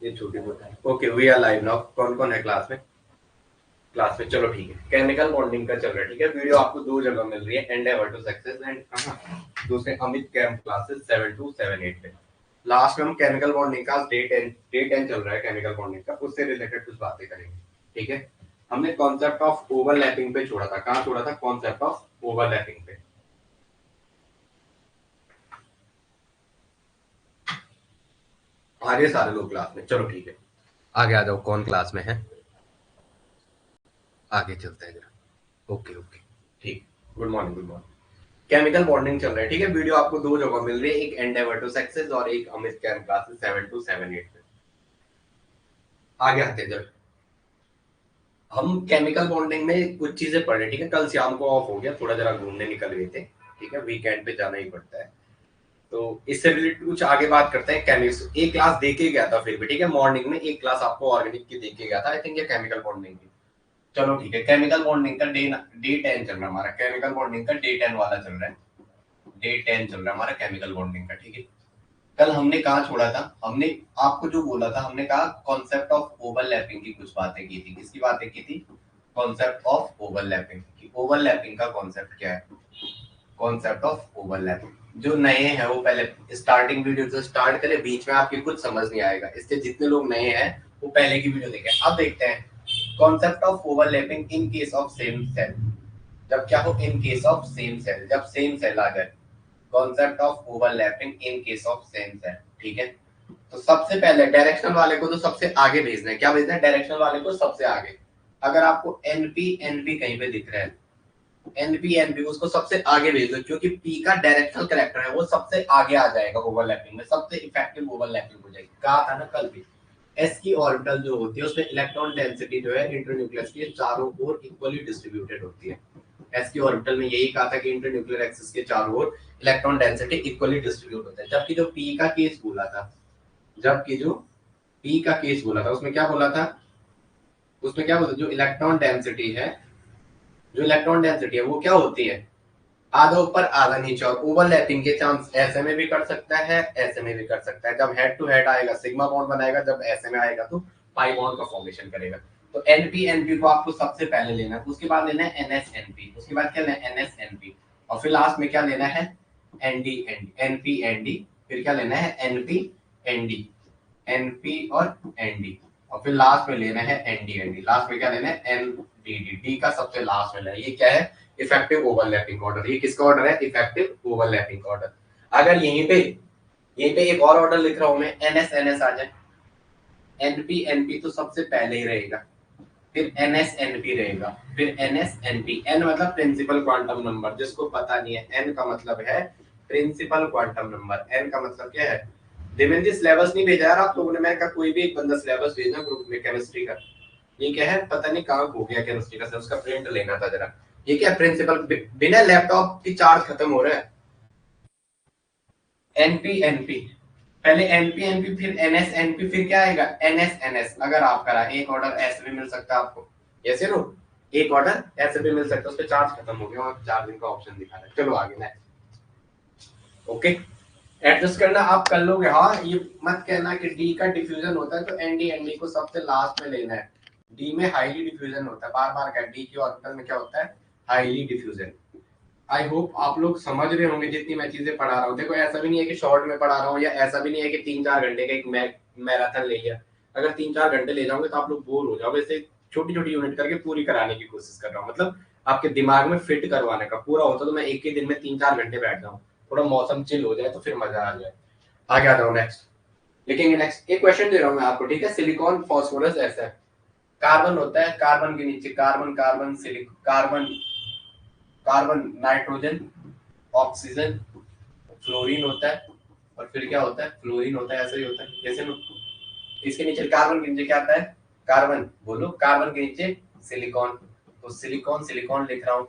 ये छोटी होता है। Okay we are live now. कौन कौन है क्लास में? चलो ठीक है। केमिकल बॉन्डिंग का चल रहा है, ठीक है। वीडियो आपको दो जगह मिल रही है, एंडेवर टू सक्सेस एंड कहां दूसरे अमित कैंप क्लासेस 7 to 7 8 पे। लास्ट में हम केमिकल बॉन्डिंग का डे 10 चल रहा है, केमिकल बॉन्डिंग का, उससे रिलेटेड कुछ बातें करेंगे, ठीक है। हमने कॉन्सेप्ट ऑफ ओवरलैपिंग पे छोड़ा था। कहां छोड़ा था? कॉन्सेप्ट ऑफ ओवरलैपिंग पे। आगे सारे लोग क्लास में, चलो ठीक है। आगे आ जाओ, कौन क्लास में है? आगे चलते हैं जरा। ओके ओके ठीक। Good morning good morning. Chemical bonding चल रहा है, ठीक है। वीडियो आपको दो जगह मिल रही है, एक एंडेवर टू सक्सेस और एक अमित कैंप क्लासेस 7 to 7 8 पे। आगे आते हैं जरा। हम केमिकल बॉन्डिंग में कुछ चीजें पढ़ रहे, ठीक है। कल शाम को ऑफ हो गया, थोड़ा जरा घूमने निकल गए थे, ठीक है। वीकेंड पे जाना ही पड़ता है, तो इससे रिलेटेड कुछ आगे बात करते हैं। केमिक्स एक क्लास दे के गया था फिर भी, ठीक है। मॉर्निंग में एक क्लास आपको ऑर्गेनिक की दे के गया था, आई थिंक ये केमिकल बॉन्डिंग की। चलो ठीक है। केमिकल बॉन्डिंग का डे 10 चल रहा है हमारा। केमिकल बॉन्डिंग का डे 10 वाला चल रहा है। डे 10 चल रहा है हमारा केमिकल बॉन्डिंग का, ठीक है। कल हमने कहा छोड़ा था? हमने आपको जो बोला था, हमने कहा कॉन्सेप्ट ऑफ ओवरलैपिंग की कुछ बातें की थी। किसकी बातें की थी? कॉन्सेप्ट ऑफ ओवरलैपिंग की। ओवरलैपिंग का कॉन्सेप्ट क्या है? Concept of overlapping. जो नए हैं वो पहले स्टार्टिंग वीडियो से स्टार्ट करें, बीच में आपके कुछ समझ नहीं आएगा, इससे जितने लोग नए हैं वो पहले की वीडियो देखें। अब देखते हैं concept of overlapping in case of same cell. जब क्या हो? In case of same cell, जब सेम सेल आ जाए। Concept of overlapping in case of same cell, ठीक है। तो सबसे पहले डायरेक्शनल वाले को तो सबसे आगे भेजना है। क्या भेजना है? डायरेक्शनल वाले को सबसे आगे। अगर आपको एनपी एनपी कहीं पे दिख रहा है, एनपी एनपी उसको सबसे आगे भेज दो, क्योंकि पी का डायरेक्शनल करेक्टर है, वो सबसे आगे आ जाएगा ओवरलैपिंग में, सबसे इफेक्टिव ओवरलैपिंग हो जाएगी। कहा था ना कल भी, एस की ऑर्बिटल जो होती है उसमें इलेक्ट्रॉन डेंसिटी जो है इंटरन्यूक्लियस की चारों ओर इक्वली डिस्ट्रीब्यूटेड होती है। एस की ऑर्बिटल में यही कहा था कि इंटरन्यूक्लियर एक्सिस के चारों ओर इलेक्ट्रॉन डेंसिटी इक्वली डिस्ट्रीब्यूट होता है। जबकि जो पी का केस बोला था, जबकि जो पी का केस बोला था उसमें क्या बोला था? उसमें क्या बोला? जो इलेक्ट्रॉन डेंसिटी है, जो इलेक्ट्रॉन डेंसिटी है वो क्या होती है? आधा ऊपर आधा नीचे। और ओवरलैपिंग के चांस ऐसे में भी कर सकता है, ऐसे में भी कर सकता है। जब हेड टू हेड आएगा सिग्मा बॉन्ड बनाएगा, जब ऐसे में आएगा तो पाई बॉन्ड का फॉर्मेशन करेगा। तो एनपी एनपी को आपको सबसे पहले लेना है, उसके बाद लेना है एनएसएनपी, उसके बाद क्या लेना है? एनएसएनपी, और फिर लास्ट में क्या लेना है? एनडी एनडी, एनपी एनडी, फिर क्या लेना है? एनपी एनडी, एनपी और एनडी, और फिर लास्ट में लेना है एनडी एनडी। लास्ट में क्या लेना है? एनडीडी। डी का सबसे लास्ट में लेना है। ये क्या है? Effective overlapping order. ये किसका ऑर्डर है? Effective overlapping order. अगर यहीं पे एक और ऑर्डर लिख रहा हूं मैं, एनएस एनएस आ जाए, एनपी एनपी तो सबसे पहले ही रहेगा, फिर एनएस एनपी रहेगा, फिर एनएस एनपी। एन मतलब प्रिंसिपल क्वांटम नंबर, जिसको पता नहीं है एन का मतलब है प्रिंसिपल क्वांटम नंबर। एन का मतलब क्या है? देवेंद्र जी सिलेबस नहीं भेजा यार आप लोगों ने। मैं कहा कोई भी एक बंदा सिलेबस भेजना ग्रुप में केमिस्ट्री का। ये क्या है? पता नहीं कहाँ खो गया केमिस्ट्री का, उसका प्रिंट लेना था जरा। ये क्या प्रिंसिपल? बिना लैपटॉप की चार्ज खत्म हो रहा है। एनपी एनपी, पहले एनपी एनपी फिर एनएस एनपी, फिर क्या आएगा? NS NS. अगर आप करा एक ऑर्डर ऐसे भी मिल सकता है आपको, ऐसे नो, एक ऑर्डर ऐसे भी मिल सकता है, उस पर चार्ज खत्म हो गया और चार्जिंग का ऑप्शन दिखा रहा है। चलो आगे नेक्स्ट। ओके, एडजस्ट करना आप कर लोगे। हाँ, ये मत कहना कि डी का डिफ्यूजन होता है तो एनडी एनडी को सबसे लास्ट में लेना है। डी में हाईली डिफ्यूजन होता है, बार बार का डी की ऑर्बिटल में क्या होता है? Highly diffusion. आई होप आप लोग समझ रहे होंगे जितनी मैं चीजें पढ़ा रहा हूँ। देखो ऐसा भी नहीं है कि शॉर्ट में पढ़ा रहा हूँ, या ऐसा भी नहीं है कि 3-4 घंटे का एक मैराथन ले लिया। अगर 3-4 घंटे ले जाओगे तो आप लोग बोर हो जाओगे। इसे छोटी छोटी यूनिट करके पूरी कराने की कोशिश कर रहा हूँ, मतलब आपके दिमाग में फिट करवाने का। पूरा होता तो मैं एक ही दिन में 3-4 घंटे बैठ जाऊँ, थोड़ा मौसम चिल हो जाए तो फिर मजा आ जाए। आगे आ जाओ नेक्स्ट। लिखेंगे नेक्स्ट। एक क्वेश्चन दे रहा हूँ मैं आपको, ठीक है। सिलिकॉन फॉस्फोरस ऐसा है, कार्बन होता है, कार्बन के नीचे carbon, carbon silicon, carbon, carbon nitrogen, oxygen, fluorine होता है, और फिर क्या होता है? फ्लोरीन होता है। ऐसा ही होता है जैसे ना, इसके नीचे कार्बन के नीचे क्या आता है? कार्बन, बोलो। कार्बन के नीचे सिलिकॉन, तो सिलिकॉन सिलिकॉन लिख रहा हूँ,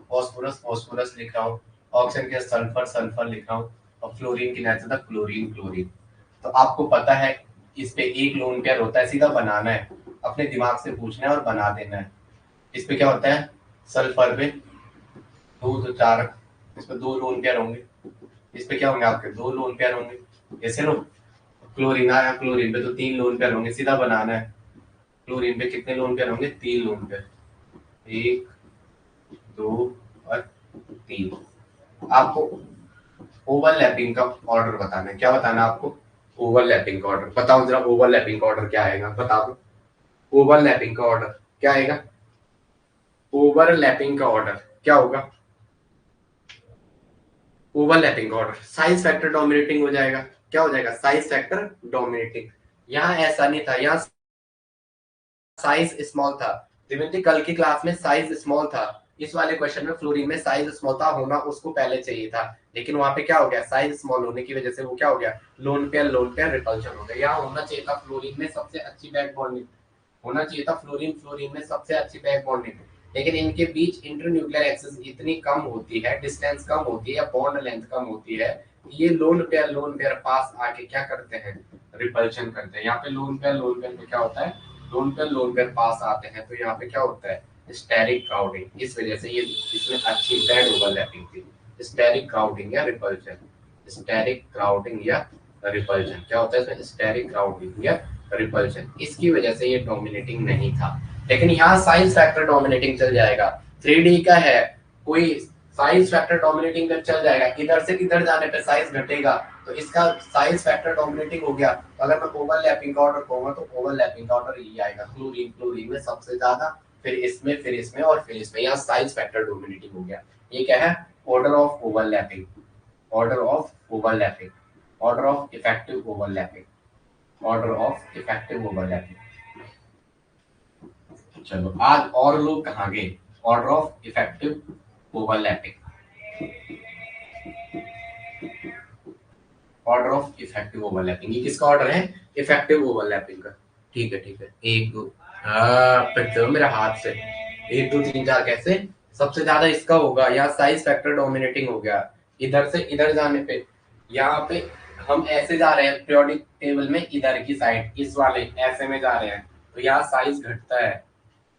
फॉस्फोरस फॉस्फोरस लिख रहा हूँ, ऑक्सीजन के सल्फर सल्फर लिख रहा हूँ, और फ्लोरीन के नीचे था क्लोरीन क्लोरीन। तो आपको पता है इस पे एक लोन पेयर होता है, सीधा बनाना है, अपने दिमाग से पूछना है और बना देना है। इस पे क्या होता है? सल्फर पे 2 तो 4, इस पे 2 लोन पेयर होंगे, इस पे क्या होंगे? आपके 2 लोन पेयर होंगे, ऐसे लो। क्लोरीन आया, क्लोरीन पे तो 3 लोन पेयर होंगे, सीधा बनाना है। क्लोरीन पे कितने लोन पेयर होंगे? 3 लोन पेयर, 1 2 और 3। आपको ओवरलैपिंग का ऑर्डर बताना है। क्या बताना है आपको? ओवरलैपिंग का ऑर्डर। बताओ जरा ओवरलैपिंग का ऑर्डर क्या आएगा, बता दो। ओवरलैपिंग का ऑर्डर क्या आएगा? ओवरलैपिंग का ऑर्डर क्या होगा? ओवरलैपिंग का ऑर्डर साइज फैक्टर डोमिनेटिंग हो जाएगा। क्या हो जाएगा? Size factor dominating. यहाँ ऐसा नहीं था, यहाँ साइज स्मॉल था। दिव्यंती कल की क्लास में साइज स्मॉल था, इस वाले क्वेश्चन में फ्लोरीन में साइज स्मॉल था, होना उसको पहले चाहिए था, लेकिन वहां पे क्या हो गया? साइज स्मॉल होने की वजह से वो क्या हो गया? लोन पेयर रिपल्शन हो गया। यहाँ होना चाहिए था फ्लोरीन में सबसे अच्छी बैक बॉन्डिंग, होना चाहिए था फ्लोरीन फ्लोरीन में सबसे अच्छी बैक बॉन्डिंग, लेकिन इनके बीच इंटरन्यूक्लियर एक्सेस इतनी कम होती है, डिस्टेंस कम होती है या बॉन्ड लेंथ कम होती है, ये लोन पेयर पास आके क्या करते हैं? रिपल्शन करते हैं। यहाँ पे लोन पेयर में क्या होता है? लोन पेयर पास आते हैं तो यहाँ पे क्या होता है? Steric crowding. इस वजह से ये इसमें अच्छी बैड ओवरलैपिंग थी। स्टेरिक क्राउडिंग या रिपल्शन, स्टेरिक क्राउडिंग या रिपल्शन क्या होता है इसमें? स्टेरिक क्राउडिंग या रिपल्शन, इसकी वजह से ये डोमिनेटिंग नहीं था। लेकिन यहाँ साइज फैक्टर डोमिनेटिंग चल जाएगा। 3D का है, कोई साइज फैक्टर डोमिनेटिंग कर चल जाएगा, इधर से इधर जाने पे साइज घटेगा, तो इसका साइज फैक्टर डोमिनेटिंग हो गया। तो अगर मैं ओवरलैपिंग का ऑर्डर कहूंगा तो ओवरलैपिंग का ऑर्डर ये आएगा, क्लोरीन क्लोरीन में सबसे ज्यादा, फिर इसमें और फिर इसमें। यहाँ साइज फैक्टर डोमिनेटिंग हो गया। ये क्या है? Order of overlapping, order of overlapping, order of effective overlapping, order of effective overlapping. चलो आज और लोग कहाँ गए? Order of effective overlapping, order of effective overlapping, ये किसका ऑर्डर है? इफेक्टिव ओवरलैपिंग का। ठीक है ठीक है, 1 2, पिटते हो मेरे हाथ से। 1 2 3 4 कैसे? सबसे ज्यादा इसका होगा। यहाँ साइज फैक्टर डोमिनेटिंग हो गया, इधर से इधर जाने पे। यहाँ पे हम ऐसे जा रहे हैं पीरियोडिक टेबल में, इधर की साइड इस वाले ऐसे में जा रहे हैं, तो यहाँ साइज घटता है,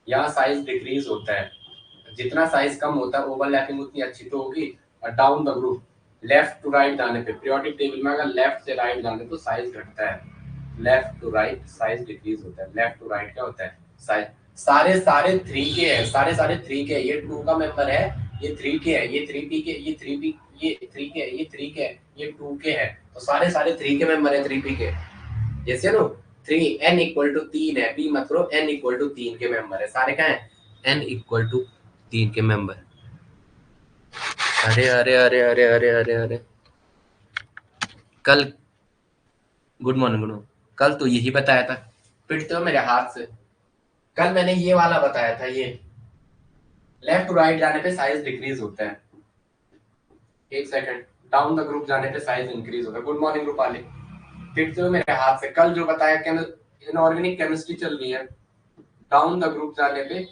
यहाँ साइज डिक्रीज होता है। जितना साइज कम होता है ओवरलैपिंग उतनी अच्छी तो होगी। और down the group, left to right जाने पे, पीरियोडिक टेबल में अगर लेफ्ट से राइट जाने तो साइज घटता है, left to right size decrease होता है। लेफ्ट टू राइट क्या होता है? साइज। सारे सारे 3 के हैं, सारे सारे 3 के हैं। ये 2 का मेंबर है, ये 3 के है, ये 3p के, ये 3p, ये 3 के, ये 3 के, ये 2 के है, तो सारे सारे 3 के मेंबर है 3p के। जैसे नो 3 n इक्वल टू 3 है, p मत करो, n इक्वल टू 3 के मेंबर है सारे। क्या है? n इक्वल टू 3 के मेंबर। अरे अरे अरे अरे अरे अरे अरे, कल गुड मॉर्निंग गुड मॉर्निंग, कल तो यही बताया था। पिटते हो मेरे हाथ से। कल मैंने ये वाला बताया था, ये लेफ्ट टू राइट जाने पे साइज डिक्रीज होता है। एक सेकंड, डाउन द ग्रुप जाने पे साइज इंक्रीज होता है। गुड मॉर्निंग ग्रुप वाले, पिटते हो मेरे हाथ से। कल जो बताया इनऑर्गेनिक केमिस्ट्री चल रही है, डाउन द ग्रुप जाने पे,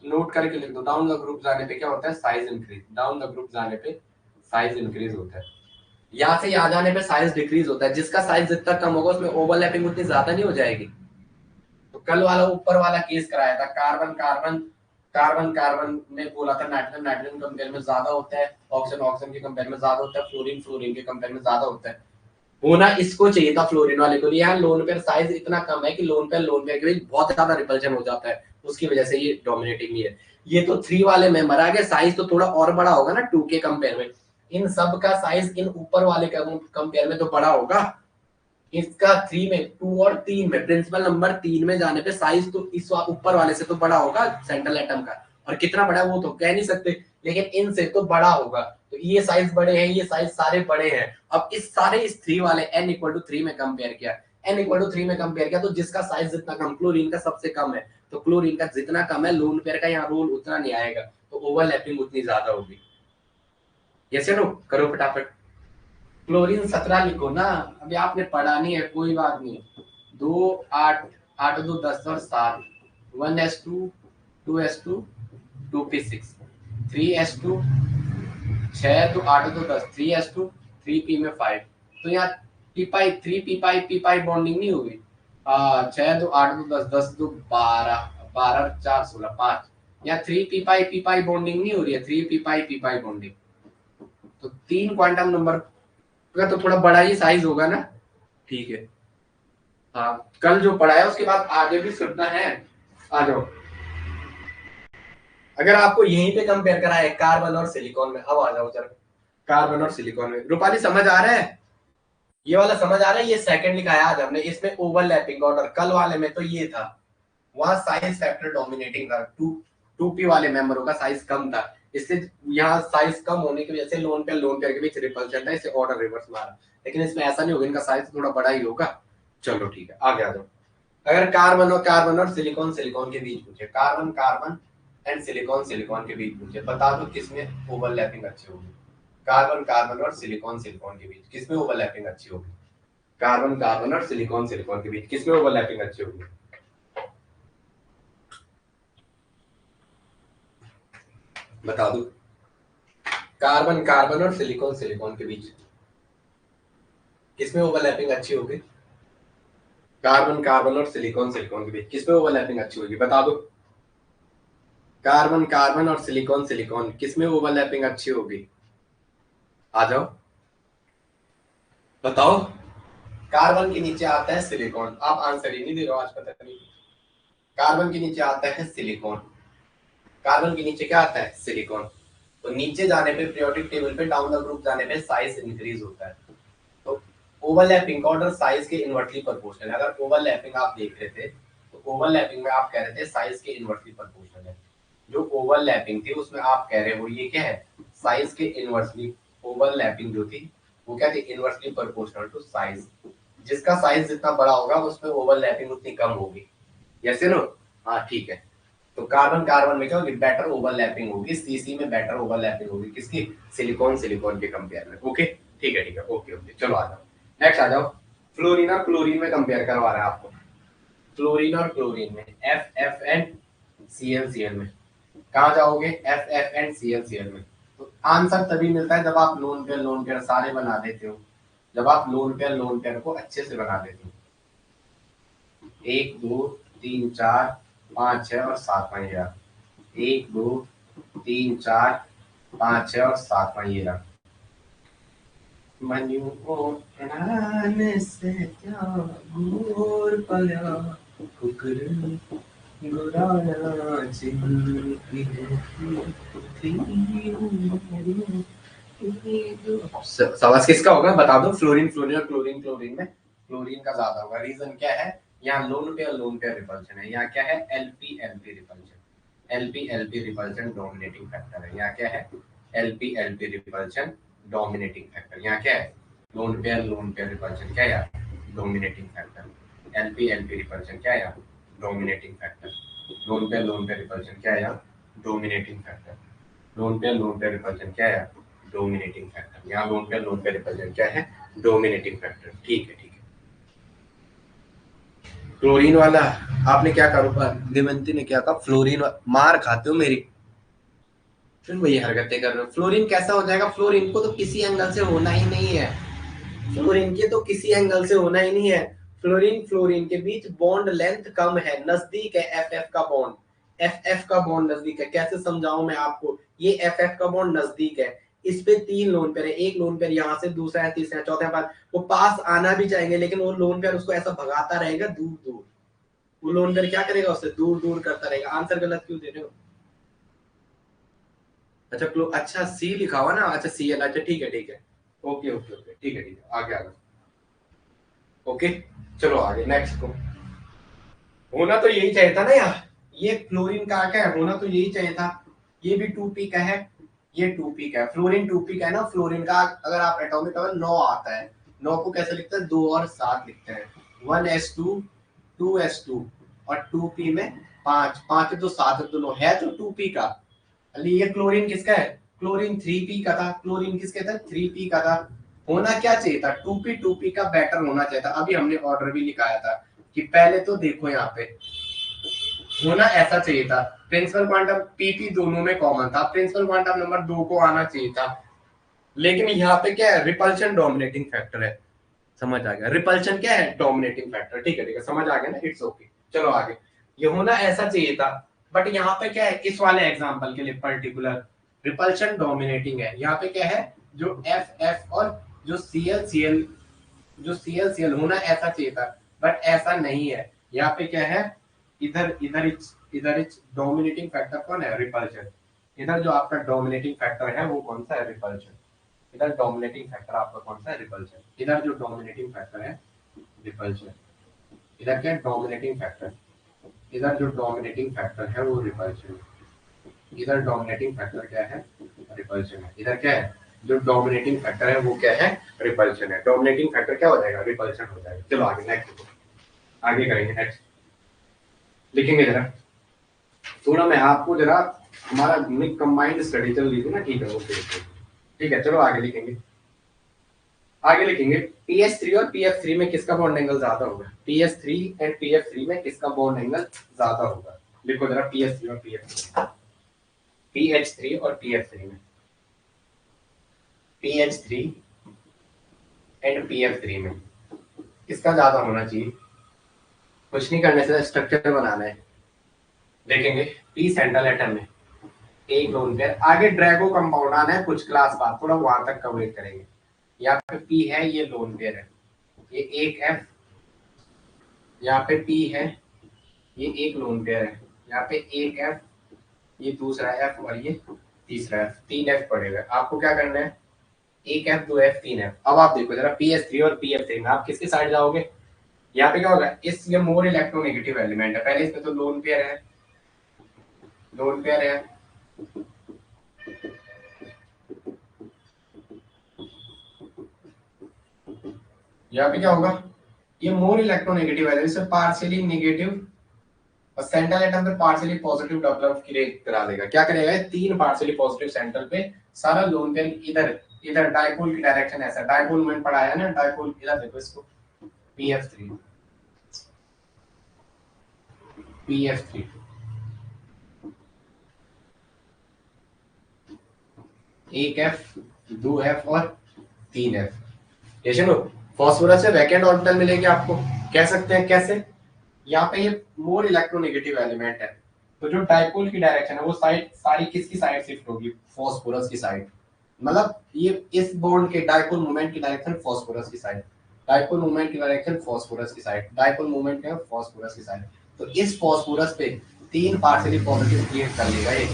नोट करके लिख दो, डाउन द ग्रुप जाने पे क्या होता है? Size increase. Down the group जाने पे साइज इंक्रीज होता है, यहाँ से यहाँ जाने पे साइज डिक्रीज होता है। जिसका साइज जितना कम होगा उसमें ओवरलैपिंग उतनी ज्यादा नहीं हो जाएगी। तो कल वाला ऊपर वाला केस कराया था, कार्बन कार्बन कार्बन कार्बन में बोला था नाइट्रोजन नाइट्रोजन कंपेयर में ज्यादा होता है, ऑक्सीजन ऑक्सीजन के कंपेयर में ज्यादा होता है, फ्लोरीन फ्लोरीन के कंपेयर में ज्यादा होता है। होना इसको चाहिए था फ्लोरीन वाले को। यहाँ लोन पेयर साइज इतना कम है कि लोन पेयर के बीच बहुत ज्यादा रिपल्शन हो जाता है, उसकी वजह से ये डोमिनेटिंग नहीं है। ये तो 3 वाले मेंबर आ गए, साइज तो थोड़ा और बड़ा होगा ना 2 के कंपेयर में। इन सब का साइज इन ऊपर वाले कंपेयर में तो बड़ा होगा। इसका 3 में 2 और 3 में, प्रिंसिपल नंबर 3 में जाने पे साइज तो इस ऊपर वाले से तो बड़ा होगा सेंट्रल एटम का, और कितना बड़ा वो तो कह नहीं सकते, लेकिन इनसे तो बड़ा होगा। तो ये साइज बड़े हैं, ये साइज सारे बड़े हैं। अब इस सारे इस 3 वाले n इक्वल टू 3 में कंपेयर किया, n इक्वल टू 3 में कंपेयर किया, तो जिसका साइज जितना कम, क्लोरीन का सबसे कम है, तो क्लोरीन का जितना कम है लोन पेयर का यहाँ रोल उतना नहीं आएगा, तो ओवरलैपिंग उतनी ज्यादा होगी। यस या नो? करो फटाफट। क्लोरीन 17 लिखो ना, अभी आपने पढ़ा नहीं है, कोई बात नहीं। 2 8 8 2 10 और 7, 1s2 2s2 2p6 3s2 6 2 8 2 10 3s2 3p में 5, तो यहाँ p पाई 3p पाई बॉन्डिंग नहीं होगी। 6 2 8 2 10 10 2 12 12 4 16 5, यहाँ 3p पाई बॉन्डिंग नहीं हो रही है, 3p पाई बॉन्डिंग। तो 3 क्वांटम नंबर का तो थोड़ा बड़ा ही साइज होगा ना। ठीक है, हाँ, कल जो पढ़ा है उसके बाद आगे भी सुनना है। आ जाओ। अगर आपको यहीं पे कंपेयर करा है कार्बन और सिलिकॉन में, अब आ जाओ जरा कार्बन और सिलिकॉन में। रूपाली समझ आ रहा है? ये वाला समझ आ रहा है? ये सेकंड लिखा है आज हमने, इसमें ओवरलैपिंग ऑर्डर। कल वाले में तो ये था, वहां साइज फैक्टर डोमिनेटिंग था, टू पी वाले मेंबरों का साइज कम था, इससे यहाँ साइज कम होने की वजह से लोन पेयर के बीच रिपल्शन था, इससे ऑर्डर रिवर्स मारा। लेकिन इसमें ऐसा नहीं होगा, इनका साइज थोड़ा बड़ा ही होगा। चलो ठीक है, आगे आ जाओ। अगर कार्बन और सिलिकॉन सिलिकॉन के बीच पूछे, carbon carbon and silicon silicon के बीच पूछे, बता दो किसमें ओवरलैपिंग अच्छी होगी। कार्बन कार्बन और सिलिकॉन सिलिकॉन के बीच किसमें ओवरलैपिंग अच्छी होगी? कार्बन कार्बन और सिलिकॉन सिलिकॉन के बीच किसमें ओवरलैपिंग अच्छी होगी? बता दो। कार्बन कार्बन और सिलिकॉन सिलिकॉन के बीच किसमें ओवरलैपिंग अच्छी होगी? कार्बन कार्बन और सिलिकॉन सिलिकॉन के बीच किसमें ओवरलैपिंग अच्छी होगी, बता दो। कार्बन कार्बन और सिलिकॉन सिलिकॉन किसमें ओवरलैपिंग अच्छी होगी? आ जाओ, बताओ। कार्बन के नीचे आता है सिलिकॉन, आप आंसर ही नहीं दे रहे हो आज, पता नहीं। कार्बन के नीचे आता है सिलिकॉन, कार्बन के नीचे क्या आता है? सिलिकॉन। तो नीचे जाने पे पीरियोडिक टेबल पे डाउन द ग्रुप जाने पे साइज इंक्रीज होता है। तो ओवरलैपिंग ऑर्डर साइज के इनवर्सली प्रोपोर्शनल है। अगर ओवरलैपिंग आप देख रहे थे तो ओवरलैपिंग में आप कह रहे थे साइज के इनवर्सली प्रोपोर्शनल है। जो ओवरलैपिंग थी उसमें आप कह रहे हो ये क्या है? साइज के इनवर्सली। ओवरलैपिंग जो थी वो क्या थी? Inversely proportional to size. जिसका साइज जितना बड़ा होगा उसमें ओवरलैपिंग उतनी कम होगी। Yes no? हाँ ठीक है। तो कार्बन कार्बन में क्या होगी? बेटर ओवरलैपिंग होगी, सीसी में बेटर ओवरलैपिंग होगी किसकी? सिलिकॉन सिलिकॉन के कंपेयर में। ओके ठीक है, ठीक है, ओके ओके, चलो आ जाओ। नेक्स्ट आ जाओ। फ्लोरीन और क्लोरीन में कंपेयर करवा रहा है आपको। फ्लोरीन और क्लोरीन में F F and C L में कहा जाओगे? F F and C L में। तो आंसर तभी मिलता है जब आप लोन पेयर सारे बना देते हो, जब आप लोन पेयर को अच्छे से बना देते हो। 1 2 3 4 5 6 और 7वां ये रहा। 1 2 3 4 5 6 और 7वां ये रहा। मनु को प्राण से त्यागोर पया कुकर गुराना चिंकी सवाल किसका होगा बता दो? फ्लोरीन फ्लोरीन और क्लोरीन क्लोरीन में क्लोरीन का ज्यादा होगा। रीजन क्या है? यहाँ लोन पेयर रिपल्शन है। यहाँ क्या है? LP LP repulsion. LP LP repulsion dominating factor है। यहाँ क्या है? LP LP repulsion dominating factor. यहाँ क्या है? लोन पेयर रिपल्शन क्या है यार? Dominating factor. LP LP repulsion क्या है यार? Dominating factor. Lone pair repulsion क्या है यार? Dominating factor. Lone pair repulsion क्या है यार? Dominating factor. यहाँ लोन पेयर रिपल्शन क्या है? Dominating factor. ठीक है, ठीक है। क्लोरीन वाला आपने क्या कहा? देवंती ने क्या कहा? फ्लोरीन मार खाते हो मेरी, फिर वही हरकतें कर रहे हो। फ्लोरीन कैसा हो जाएगा? फ्लोरीन को तो किसी एंगल से होना ही नहीं है। फ्लोरीन के तो किसी एंगल से होना ही नहीं है। फ्लोरीन फ्लोरीन के बीच बॉन्ड लेंथ कम है, नजदीक है एफ एफ का बॉन्ड। एफ एफ का बॉन्ड नजदीक है। कैसे समझाऊं मैं आपको? ये एफ एफ का बॉन्ड नजदीक है, इस पे 3 लोन पेयर है। एक लोन पेयर यहाँ से, दूसरा है, तीसरा है, चौथा है, पास। वो पास आना भी चाहेंगे लेकिन वो लोन पेयर उसको ऐसा भगाता रहेगा दूर दूर। वो लोन पेयर क्या करेगा? उससे दूर दूर करता रहेगा। आंसर गलत क्यों दे रहे हो? अच्छा अच्छा सी लिखा हुआ ना? अच्छा सी एल। अच्छा ठीक है, ठीक है, ओके ओके ओके, ठीक है, ठीक है, आगे आगे। ओके चलो आगे नेक्स्ट को। होना तो यही चाहिए था ना यार, ये फ्लोरीन का क्या है? होना तो यही चाहिए था। ये भी 2p का है, ये 2p का है। फ्लोरीन 2p का है ना। फ्लोरीन का अगर आप एटॉमिक नंबर 9 आता है, 9 को कैसे लिखते हैं? 2 और 7 लिखते हैं। 1s2 2s2 और 2p में 5 5 तो 7 तो 9 है, तो 2p का। ये क्लोरीन किसका है? क्लोरीन 3p का था। क्लोरीन किसके था? 3p का था। होना क्या चाहिए था? 2p का बेटर होना चाहिए था। अभी हमने ऑर्डर भी लिखाया था कि पहले तो देखो यहाँ पे होना ऐसा चाहिए था। प्रिंसिपल क्वांटम पीपी दोनों में कॉमन था, प्रिंसिपल क्वांटम नंबर 2 को आना चाहिए था। लेकिन यहाँ पे क्या है? रिपल्शन डोमिनेटिंग फैक्टर है। समझ आ गया? रिपल्शन क्या है? Dominating factor. ठीक है, ठीक है, समझ आ गया ना? It's okay. चलो आगे। ये होना ऐसा चाहिए था, बट यहाँ पे क्या है? इस वाले एग्जांपल के लिए पर्टिकुलर रिपल्शन डोमिनेटिंग है। यहाँ पे क्या है? जो एफ एफ और जो सी एल सी एल, जो सी एल होना ऐसा चाहिए था। बट ऐसा नहीं है। यहाँ पे क्या है, इधर इधर डोमिनेटिंग फैक्टर कौन है, रिपल्शन। इधर जो आपका डोमिनेटिंग फैक्टर है वो कौन सा है, रिपल्शन। इधर डोमिनेटिंग फैक्टर आपका कौन सा है, रिपल्शन। इधर जो डोमिनेटिंग फैक्टर है रिपल्शन, इधर क्या डोमिनेटिंग फैक्टर, इधर जो डोमिनेटिंग फैक्टर है वो रिपल्शन, इधर डोमिनेटिंग फैक्टर क्या है, रिपल्शन है। इधर क्या है, जो डोमिनेटिंग फैक्टर है वो क्या है, रिपल्शन है। डोमिनेटिंग फैक्टर क्या हो जाएगा, रिपल्शन हो जाएगा। चलो आगे नेक्स्ट, आगे करेंगे नेक्स्ट, लिखेंगे जरा। थोड़ा मैं आपको जरा, हमारा कंबाइंड स्टडी चल रही थी ना, ठीक है वो ठीक है। चलो आगे लिखेंगे, आगे लिखेंगे पीएच3 और पीएफ3 में किसका बॉन्ड एंगल ज्यादा होगा, पीएच3 एंड पीएफ3 में किसका बॉन्ड एंगल ज्यादा होगा। लिखो जरा पीएच3 और पीएफ3, पीएच3 और पीएफ3 में, पीएच3 एंड पीएफ3 में किसका ज्यादा होना चाहिए। कुछ नहीं करने से स्ट्रक्चर बनाना है। देखेंगे पी सेंट्रल एटम में एक लोन पेयर, आगे ड्रैगो कंपाउंड आना है कुछ क्लास बाद, थोड़ा वहां तक कवर करेंगे। यहाँ पे पी है, ये लोन पेयर है, ये एक एफ, यहाँ पे पी है, ये एक लोन पेयर है, यहाँ पे एक एफ, ये दूसरा एफ और ये तीसरा एफ, तीन एफ पड़ेगा। आपको क्या करना है, एक एफ, दो एफ, तीन एफ। अब आप देखो जरा पीएच3 और पीएफ3 में आप किसकी साइड जाओगे। यहाँ पे क्या होगा, इस ये मोर इलेक्ट्रोनेगेटिव एलिमेंट है, पहले इसमें तो लोन पेयर है, लोन पेयर है, यहाँ पे क्या होगा, ये मोर इलेक्ट्रोनेगेटिव है, इससे पार्शियली नेगेटिव और सेंट्रल एटम पे पार्शियली पॉजिटिव डेवलप क्रिएट करा देगा। क्या करेगा, ये तीन पार्शियली पॉजिटिव सेंट्रल पे, सारा लोन पेयर इधर, इधर डाइपोल की डायरेक्शन ऐसा, डाइपोल मोमेंट पढ़ाया है ना, डाइपोल इधर देखो इसको, पीएफ3, पीएफ3, एक एफ, दो एफ और तीन एफ। ये सुनो, फास्फोरस से वैकेंट ऑर्बिटल मिलेगी आपको, कह सकते हैं कैसे, यहाँ पे ये मोर इलेक्ट्रोनेगेटिव एलिमेंट है, तो जो डाइपोल की डायरेक्शन है वो साइड सारी किसकी साइड शिफ्ट होगी, फास्फोरस की साइड। मतलब ये इस बॉन्ड के डाइपोल मोमेंट की डायरेक्शन फास्फोरस की साइड, डाइपोल मोमेंट की डायरेक्शन फास्फोरस की साइड, डाइपोल मोमेंट क्या है, फास्फोरस की साइड। तो इस फास्फोरस पे तीन पार्शियली पॉजिटिव क्रिएट कर लेगा ये,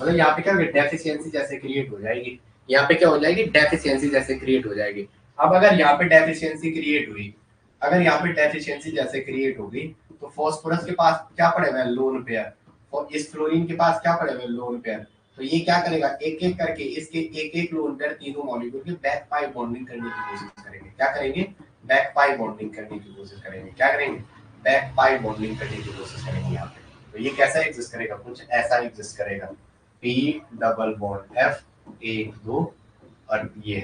मतलब यहाँ पे क्या होगी, डेफिशिएंसी जैसे क्रिएट हो जाएगी, यहाँ पे क्या हो जाएगी, डेफिशिएंसी जैसे क्रिएट हो जाएगी। अब अगर यहाँ पे डेफिशिएंसी क्रिएट हुई, अगर यहाँ पे डेफिशिएंसी जैसे क्रिएट होगी, तो फास्फोरस के पास क्या पड़ेगा, लोन पेयर, और इस फ्लोरीन के पास क्या पड़ेगा, लोन पेयर। तो ये क्या करेगा, एक एक करके इसके एक एक लोन पेयर तीनों मॉलिक्यूल की बैक पाई बॉन्डिंग करने की कोशिश करेंगे। क्या करेंगे, बैक पाई बॉन्डिंग करने की कोशिश करेंगे। क्या करेंगे, बैक पाई बॉन्डिंग करने की कोशिश करेंगे यहाँ पे। तो ये कैसा एग्जिस्ट करेगा, कुछ ऐसा एग्जिस्ट करेगा, पी डबल बॉन्ड एफ, एक दो और ये,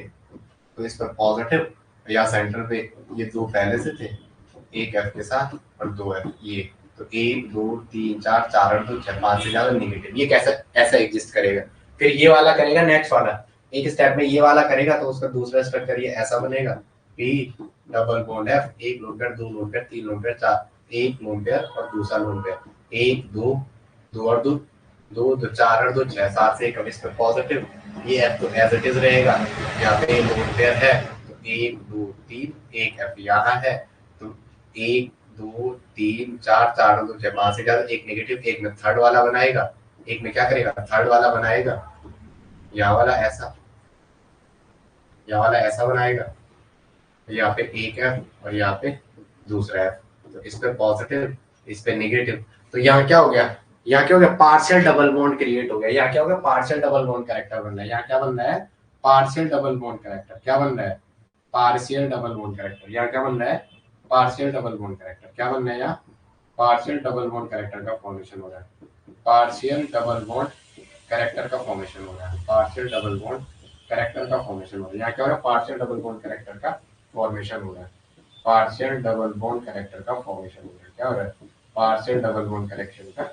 तो इस पर पॉजिटिव, या सेंटर पे ये दो पहले से थे, एक एफ के साथ और दो एफ ये, तो एक दो तीन चार, चार और दो छह, पांच से ज्यादा नेगेटिव। ये कैसा ऐसा एग्जिस्ट करेगा। फिर ये वाला करेगा नेक्स्ट वाला, एक स्टेप में ये वाला करेगा तो उसका दूसरा स्ट्रक्चर ये ऐसा बनेगा, पी डबल बॉन्ड एफ, एक लोन पेयर, दो लोन पेयर, तीन लोन पेयर, चार, एक लोन पेयर और दूसरा लोन पेयर, एक दो, दो और दो, दो दो चार और दो छह, सात से एक, अब इस पर पॉजिटिव, ये एफ तो एज इट इज रहेगा। यहाँ पे लोन पेयर है, तो एक दो तीन, एक एफ यहाँ है, तो एक दो तीन चार, चार और दो छह, पांच से ज्यादा, एक नेगेटिव, एक में थर्ड वाला बनाएगा, एक में क्या करेगा, थर्ड वाला बनाएगा, यहाँ वाला ऐसा, यहाँ वाला ऐसा बनाएगा, यहाँ पे एक एफ और यहाँ पे दूसरा एफ, तो इस पे पॉजिटिव, इस पे नेगेटिव। तो यहाँ क्या हो गया, यहाँ क्या हो गया, पार्शियल डबल बॉन्ड क्रिएट हो गया। यहाँ क्या हो गया, पार्शियल डबल बॉन्ड कैरेक्टर बन रहा है। यहाँ क्या बन रहा है, पार्शियल डबल बॉन्ड कैरेक्टर। क्या बन रहा है, पार्शियल डबल बॉन्ड कैरेक्टर। यहाँ क्या बन रहा है, पार्शियल डबल बॉन्ड कैरेक्टर। क्या बन रहा है, यहाँ पार्शियल डबल बॉन्ड कैरेक्टर का फॉर्मेशन हो रहा है, पार्शियल डबल बॉन्ड कैरेक्टर का फॉर्मेशन हो रहा है, पार्शियल डबल बॉन्ड कैरेक्टर का फॉर्मेशन हो रहा है। यहाँ क्या हो रहा है, पार्शियल डबल बॉन्ड कैरेक्टर का फॉर्मेशन हो रहा है, पार्शियल डबल बॉन्ड कैरेक्टर का फॉर्मेशन हो रहा है। क्या हो रहा है, पार्शियल डबल बॉन्ड कैरेक्टर का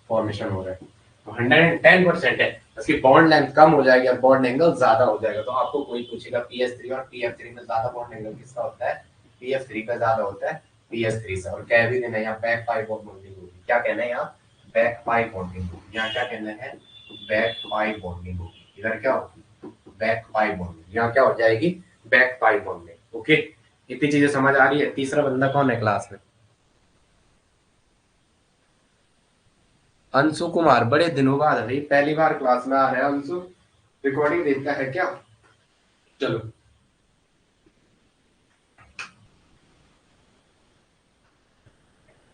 फॉर्मेशन हो रहा है। तो 110% है, इसकी बॉन्ड लेंथ कम हो जाएगी और बॉन्ड एंगल ज्यादा हो जाएगा। तो आपको कोई पूछेगा पीएच3 और पीएफ3 में ज्यादा बॉन्ड एंगल किसका होता है, पीएफ3 का ज्यादा होता है पीएच3 से। और कह भी देना यहाँ बैक पाई बॉन्डिंग होगी। क्या कहना है, यहाँ बैक पाई बॉन्डिंग होगी। यहाँ क्या कहना है, बैक पाई बॉन्डिंग होगी। इधर क्या होगी, बैक पाई बॉन्डिंग। यहाँ क्या हो जाएगी, बैक पाई बॉन्डिंग। ओके, इतनी चीजें समझ आ रही है? तीसरा बंदा कौन है क्लास में? अंशु कुमार, बड़े दिनों बाद भाई, पहली बार क्लास में आ रहा है अंशु। रिकॉर्डिंग देखता है क्या? चलो,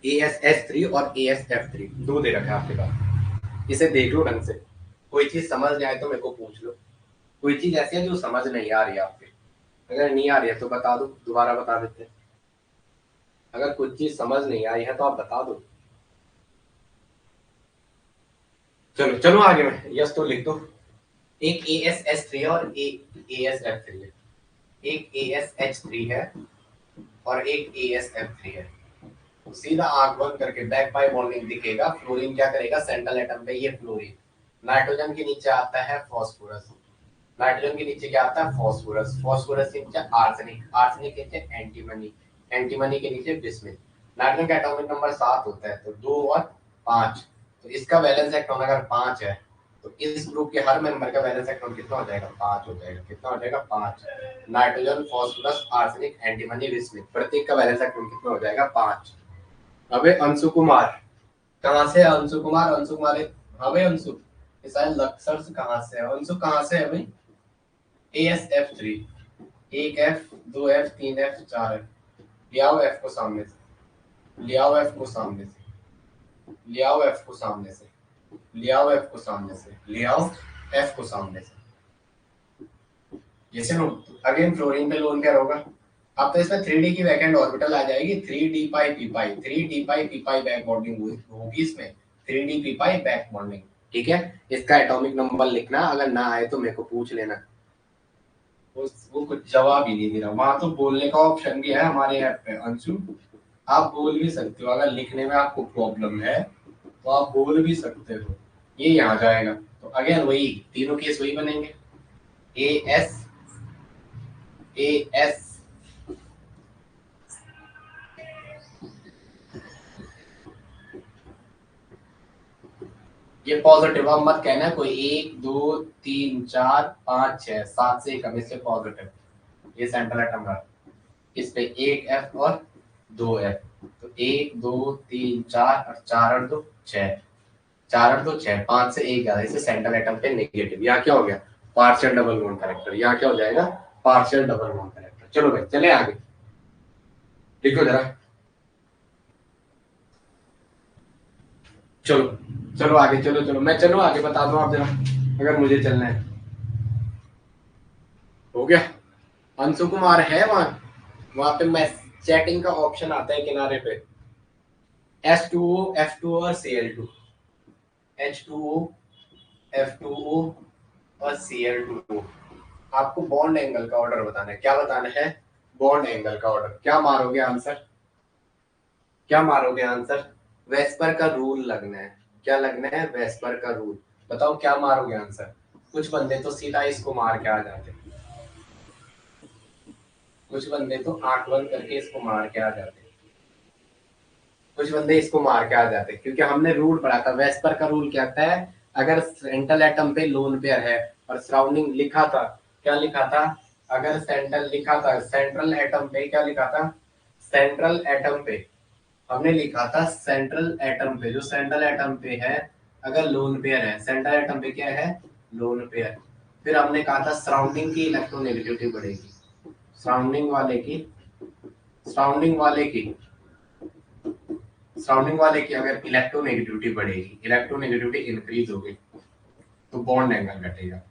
ASS3 और ASF3 दो दे रखा है आपके पास, इसे देख लो ढंग से। कोई चीज समझ नहीं आए तो मेरे को पूछ लो। कोई चीज ऐसी है जो समझ नहीं आ रही है आपके, अगर नहीं आ रही है तो बता दो, दोबारा बता देते हैं। अगर कुछ चीज समझ नहीं आई है तो आप बता दो। चलो चलो आगे में यस तो लिख दो। एक ASS3 और एक ASF3 है, एक ASH3 है और एक ASF3 है। तो सीधा आंख बंद करके बैक बाय बॉन्डिंग दिखेगा। फ्लोरीन क्या करेगा? सेंट्रल एटम पे ये फ्लोरीन, नाइट्रोजन के नीचे आता है फॉस्फोरस, नाइट्रोजन के नीचे क्या आता है? फॉस्फोरस, फॉस्फोरस के नीचे आर्सेनिक, आर्सेनिक के नीचे एंटीमनी, एंटीमनी के नीचे बिस्मिथ। नाइट्रोजन का एटॉमिक नंबर 7 होता है, तो 2 और 5, तो इसका वैलेंस इलेक्ट्रॉन अगर 5 है तो इस ग्रुप के हर मेंबर का वैलेंस इलेक्ट्रॉन कितना हो जाएगा? 5 हो जाएगा। कितना हो जाएगा? 5। Nitrogen, phosphorus, arsenic, antimony, bismuth, प्रत्येक का वैलेंस इलेक्ट्रॉन कितना हो जाएगा? 5। अबे अंशु कुमार, कहाँ से है अंशु कुमार? अंशु कुमार हाँ भाई अंशु, ये शायद लक्सर से कहाँ से है अंशु? कहाँ से है भाई? ASF3, एक एफ, दो एफ, तीन एफ, चार एफ। ले आओ एफ को सामने से, ले आओ एफ को सामने से, ले आओ एफ को सामने से, ले आओ एफ को सामने से, ले आओ एफ को सामने से। जैसे नो अगेन फ्लोरीन पे लोन पेयर होगा। अब तो इसमें 3D की वैकेंट ऑर्बिटल आ जाएगी, 3D पाई पी पाई, 3D पाई पी पाई बैक बॉन्डिंग होगी इसमें, 3D पी पाई बैक बॉन्डिंग। ठीक है, इसका एटॉमिक नंबर लिखना, अगर ना आए तो मेरे को पूछ लेना। वो कुछ जवाब ही नहीं दे रहा। वहां तो बोलने का ऑप्शन भी है हमारे ऐप पे अंशु, आप बोल भी सकते हो। अगर लिखने में आपको प्रॉब्लम है तो आप बोल भी सकते हो। ये यहाँ जाएगा तो अगेन वही तीनों केस वही बनेंगे। AS ये पॉजिटिव, अब मत कहना कोई 1 2 3 4 5 6 7 से कम, इससे पॉजिटिव। ये सेंट्रल एटम है, इस पे एक एफ और दो एफ, तो 1 2 3 4 और 4 और 2 6, 4 और 2 6, 5 से एक ज्यादा, इसे सेंट्रल एटम पे नेगेटिव। यहाँ क्या हो गया? Partial double bond character. यहाँ क्या हो जाएगा? Partial double bond character. चलो भाई चले आगे, लिखो जरा। चलो चलो आगे, चलो चलो मैं चलो आगे बता दो आप जरा, अगर मुझे चलना है। हो गया? अंशु कुमार है वहां? वहां पे मैं चैटिंग का ऑप्शन आता है किनारे पे, H2O F2 और Cl2, H2O F2O और Cl2। आपको बॉन्ड एंगल का ऑर्डर बताना है। क्या बताना है? बॉन्ड एंगल का ऑर्डर। क्या मारोगे आंसर? क्या मारोगे आंसर? वेस्पर का रूल लगना है। क्या लगना है? वेस्पर का रूल। बताओ क्या मारोगे आंसर? कुछ बंदे तो सीधा इसको मार के आ जाते, कुछ बंदे तो आंख बंद करके इसको मार के आ जाते, कुछ बंदे इसको मार के आ जाते, क्योंकि हमने रूल पढ़ा था। वेस्पर का रूल क्या कहता है? अगर सेंट्रल एटम पे लोन पेयर है और सराउंडिंग लिखा था, क्या लिखा था? अगर सेंट्रल लिखा था, सेंट्रल एटम पे क्या लिखा था? सेंट्रल एटम पे हमने लिखा था, सेंट्रल एटम पे, जो सेंट्रल एटम पे है अगर लोन पेयर है, सेंट्रल एटम पे क्या है? Lone pair. फिर हमने कहा था सराउंडिंग की इलेक्ट्रोनेगेटिविटी बढ़ेगी, सराउंडिंग वाले की, सराउंडिंग वाले की, सराउंडिंग वाले की अगर इलेक्ट्रोनेगेटिविटी बढ़ेगी, इलेक्ट्रोनेगेटिविटी इंक्रीज होगी, तो बॉन्ड एंगल घटेगा,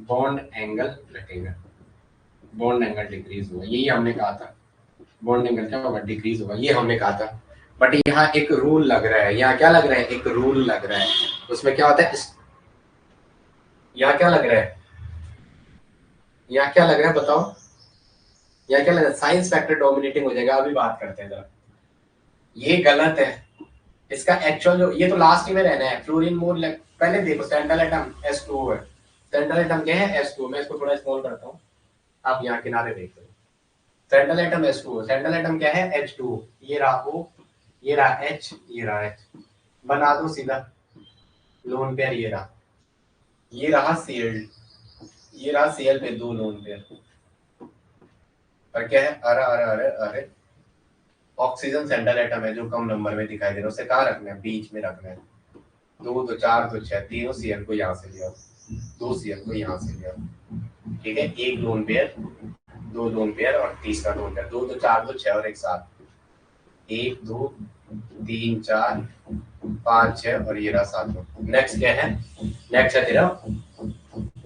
बॉन्ड एंगल घटेगा, बॉन्ड एंगल डिक्रीज होगा। यही हमने कहा था, बॉन्ड एंगल क्या होगा? डिक्रीज होगा, ये हमने कहा था। बट यहाँ एक रूल लग रहा है, यहाँ क्या लग रहा है? एक रूल लग रहा है। उसमें क्या होता है? यहाँ क्या लग रहा है? यहाँ क्या लग रहा है बताओ? यहाँ क्या लग रहा है? साइंस फैक्टर डोमिनेटिंग हो जाएगा। अभी बात करते हैं जरा, ये गलत है। इसका एक्चुअल जो, ये तो लास्ट में रहना है। फ्लोरीन मोर पहले देखो, सेंट्रल एटम H2O है, सेंट्रल एटम क्या है? H2O। मैं इसको थोड़ा स्मॉल करता हूँ, आप यहाँ किनारे देख लो। Central atom H2O, central atom क्या है? H2O। ये रहा O, ये रहा H, ये रहा H, बना दो सीधा लोन पेयर। ये रहा, ये रहा Cl, ये रहा Cl पे दो लोन पेयर, और क्या है, अरे अरे अरे अरे, ऑक्सीजन सेंट्रल एटम है जो कम नंबर में दिखाई दे रहा है, उसे कहाँ रखना है, बीच में रखना है। 2 तो 4 तो 6, तीनों सीएल को यहाँ से लिया, 2 सीएल को यहाँ से लिया, ठीक है। एक लोन पेयर, 2 लोन पेयर और तीसरा लोन पेयर, 2 तो 4 तो 6 और एक 7, 1 2 3 4 5 6 और ये रहा 7। नेक्स्ट क्या है, नेक्स्ट है तेरा,